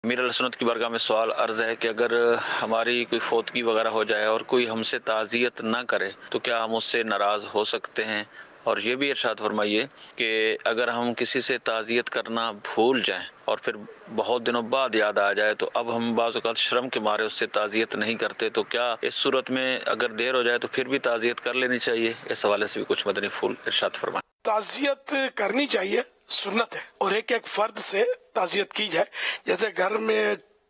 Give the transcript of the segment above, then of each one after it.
میر علیہ سنت کی بارگاہ میں سوال عرض ہے کہ اگر ہماری کوئی فوتگی وغیرہ ہو جائے اور کوئی ہم سے تعزیت نہ کرے تو کیا ہم اس سے ناراض ہو سکتے ہیں؟ اور یہ بھی ارشاد فرمائیے کہ اگر ہم کسی سے تعزیت کرنا بھول جائیں اور پھر بہت دنوں بعد یاد آ جائے تو اب ہم بعض اوقات شرم کے مارے اس سے تعزیت نہیں کرتے، تو کیا اس صورت میں اگر دیر ہو جائے تو پھر بھی تعزیت کر لینی چاہیے؟ اس حوالے سے بھی کچھ مدنی پھول ارشاد فرمائیں۔ تعزیت کرنی چاہیے، سنت ہے، اور ایک ایک فرد سے تعزیت کی جائے۔ جیسے گھر میں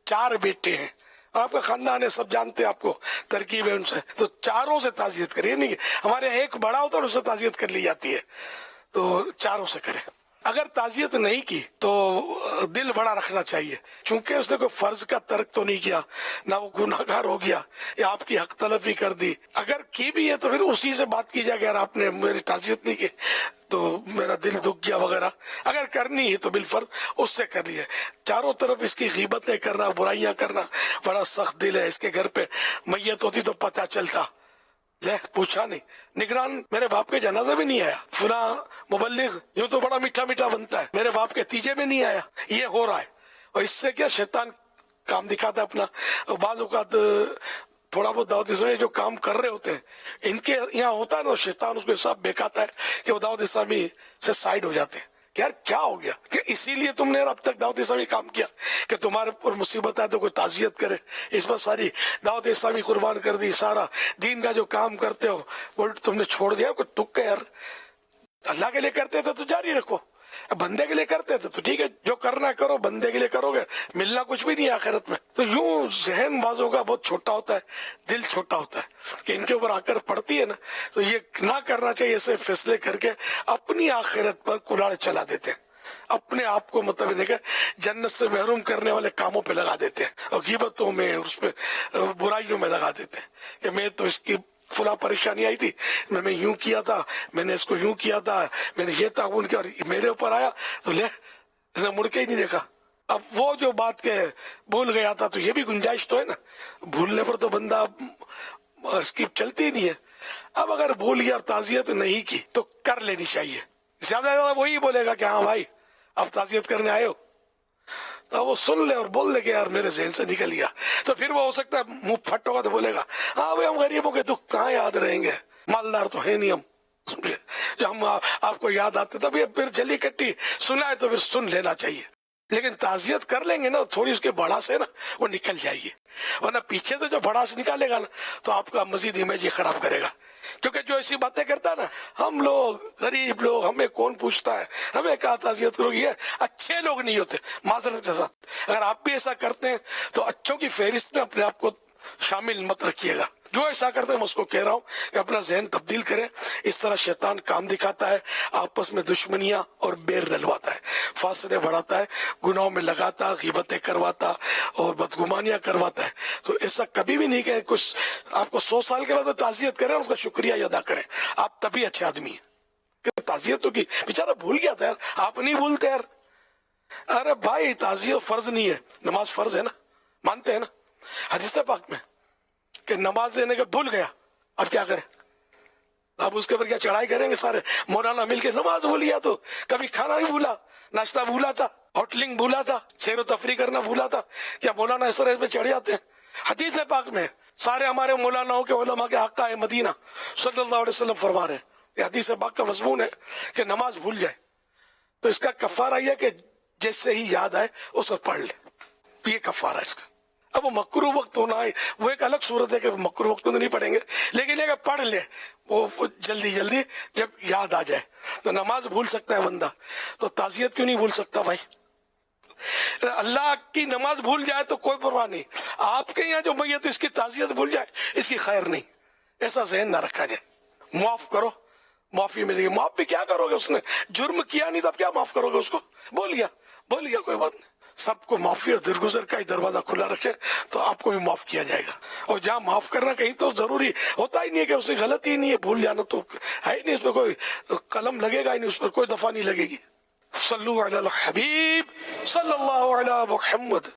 4 بیٹے ہیں، آپ کا خاندان ہے، سب جانتے ہیں آپ کو ترکیب ہے ان سے، تو چاروں سے تعزیت کریے، نہیں کہ ہمارے ایک بڑا ہوتا ہے اس سے تعزیت کر لی جاتی ہے، تو چاروں سے کریں۔ اگر تعزیت نہیں کی تو دل بڑا رکھنا چاہیے، چونکہ اس نے کوئی فرض کا ترک تو نہیں کیا، نہ وہ گناہ گار ہو گیا یا آپ کی حق تلفی کر دی۔ اگر کی بھی ہے تو پھر اسی سے بات کی جائے کہ یار آپ نے میری تعزیت نہیں کی تو میرا دل دکھ گیا وغیرہ۔ اگر کرنی ہے تو بالفرض اس سے کر لیے۔ چاروں طرف اس کی غیبتیں کرنا، برائیاں کرنا بڑا سخت دل ہے۔ اس کے گھر پہ میت ہوتی تو پتہ چلتا، لے پوچھا نہیں، نگران میرے باپ کے جنازے میں نہیں آیا، فلاں مبلغ یوں تو بڑا میٹھا میٹھا بنتا ہے، میرے باپ کے تیجے میں نہیں آیا، یہ ہو رہا ہے۔ اور اس سے کیا شیطان کام دکھاتا ہے اپنا۔ بعض اوقات تھوڑا بہت دعوت اسلامی جو کام کر رہے ہوتے ہیں، ان کے یہاں ہوتا ہے نا، شیطان اس کو سب بہکاتا ہے کہ وہ دعوت اسلامی سے سائیڈ ہو جاتے ہیں کہ یار کیا ہو گیا، کہ اسی لیے تم نے اب تک دعوت اسلامی کام کیا کہ تمہارے پر مصیبت ہے تو کوئی تعزیت کرے، اس پر ساری دعوت اسلامی قربان کر دی، سارا دین کا جو کام کرتے ہو وہ تم نے چھوڑ دیا۔ کوئی تک یار اللہ کے لیے کرتے تھے تو جاری رکھو، بندے کے لیے کرتے تھے تو ٹھیک ہے، جو کرنا ہے کرو، بندے کے لیے کرو گے ملنا کچھ بھی نہیں ہے آخرت میں۔ تو یوں ذہن بازوں کا بہت چھوٹا ہوتا ہے، دل چھوٹا ہوتا ہے کہ ان کے اوپر آ کر پڑتی ہے نا، تو یہ نہ کرنا چاہیے۔ ایسے فیصلے کر کے اپنی آخرت پر کلاڑ چلا دیتے ہیں، اپنے آپ کو مطلب کہ جنت سے محروم کرنے والے کاموں پہ لگا دیتے ہیں، اور غیبتوں میں، اس پہ برائیوں میں لگا دیتے ہیں کہ میں تو اس کی فلاں پریشانی آئی تھی، میں یوں کیا تھا، میں نے اس کو یوں کیا تھا، میں نے یہ تعاون کیا، اور میرے اوپر آیا تو لے اس نے مڑ کے ہی نہیں دیکھا۔ اب وہ جو بات کہ بھول گیا تھا تو یہ بھی گنجائش تو ہے نا، بھولنے پر تو بندہ اس کی چلتی ہی نہیں ہے۔ اب اگر بھول گیا اور تعزیت نہیں کی تو کر لینی چاہیے۔ زیادہ زیادہ وہی بولے گا کہ ہاں بھائی اب تعزیت کرنے آئے ہو، تو وہ سن لے اور بول دے کہ یار میرے ذہن سے نکل گیا، تو پھر وہ ہو سکتا ہے منہ پھٹ ہوگا تو بولے گا ہاں بھائی ہم غریبوں کے دکھ کہاں یاد رہیں گے، مالدار تو ہے نہیں ہم، سمجھے، جو ہم آپ کو یاد آتے تب یہ پھر جلی کٹی سنا ہے تو پھر سن لینا چاہیے۔ لیکن تعزیت کر لیں گے نا، تھوڑی اس کے بڑاس ہے نا وہ نکل جائے گی، ورنہ پیچھے سے جو بڑاس نکالے گا نا تو آپ کا مزید امیج ہی خراب کرے گا۔ کیونکہ جو ایسی باتیں کرتا ہے نا، ہم لوگ غریب لوگ، ہمیں کون پوچھتا ہے، ہمیں کہا تعزیت کرو، یہ اچھے لوگ نہیں ہوتے معذرت کے ساتھ۔ اگر آپ بھی ایسا کرتے ہیں تو اچھوں کی فہرست میں اپنے آپ کو شامل مت رکھیے گا۔ جو ایسا کرتے ہیں میں اس کو کہہ رہا ہوں کہ اپنا ذہن تبدیل کریں، اس طرح شیطان کام دکھاتا ہے، آپس میں دشمنیاں اور بیر ڈلواتا ہے، فاصلے بڑھاتا ہے، گناہوں میں لگاتا، غیبتیں کرواتا اور بدگمانیاں کرواتا ہے۔ تو ایسا کبھی بھی نہیں کہ کچھ آپ کو 100 سال کے بعد تعزیت کریں، اس کا شکریہ ادا کریں، آپ تبھی اچھے آدمی ہیں کہ تعزیت تو کی، بیچارہ بھول گیا تھا یار، آپ نہیں بھولتے یار۔ ارے بھائی تعزیت فرض نہیں ہے، نماز فرض ہے نا، مانتے ہیں نا حدیث پاک میں کہ نماز دینے کے بھول گیا، اب کیا کریں؟ اب اس کے اوپر کیا چڑھائی کریں گے سارے مولانا مل کے؟ نماز بھول گیا تو کبھی کھانا نہیں بھولا، ناشتہ بھولا تھا، ہوٹلنگ بھولا تھا، سیر و تفریح کرنا بھولا تھا، کیا مولانا اس طرح پہ چڑھ جاتے ہیں؟ حدیث پاک میں سارے ہمارے مولاناؤں کے علماء کے آقا مدینہ صلی اللہ علیہ وسلم فرما رہے ہیں، یہ حدیث پاک کا مضمون ہے کہ نماز بھول جائے تو اس کا کفارہ یہ کہ جیسے ہی یاد آئے اس کو پڑھ لے، یہ کفارہ ہے اس کا۔ اب وہ مکروہ وقت ہونا ہے وہ ایک الگ صورت ہے کہ مکروہ وقت تو نہیں پڑھیں گے، لیکن یہ کہ پڑھ لے وہ جلدی جلدی جب یاد آ جائے۔ تو نماز بھول سکتا ہے بندہ تو تعزیت کیوں نہیں بھول سکتا بھائی؟ اللہ کی نماز بھول جائے تو کوئی پرواہ نہیں، آپ کے یہاں جو میت تو اس کی تعزیت بھول جائے اس کی خیر نہیں، ایسا ذہن نہ رکھا جائے۔ معاف کرو، معافی ملے گی۔ معاف بھی کیا کرو گے؟ اس نے جرم کیا نہیں تب کیا معاف کرو گے اس کو؟ بول گیا کوئی بات نہیں۔ سب کو معافی اور درگزر کا ہی دروازہ کھلا رکھے تو آپ کو بھی معاف کیا جائے گا۔ اور جہاں معاف کرنا کہیں تو ضروری ہوتا ہی نہیں ہے کہ اس کی غلطی ہی نہیں ہے، بھول جانا تو ہے ہی نہیں، اس پہ کوئی قلم لگے گا ہی نہیں، اس پر کوئی دفعہ نہیں لگے گی۔ صلو علی الحبیب صلی اللہ علی محمد۔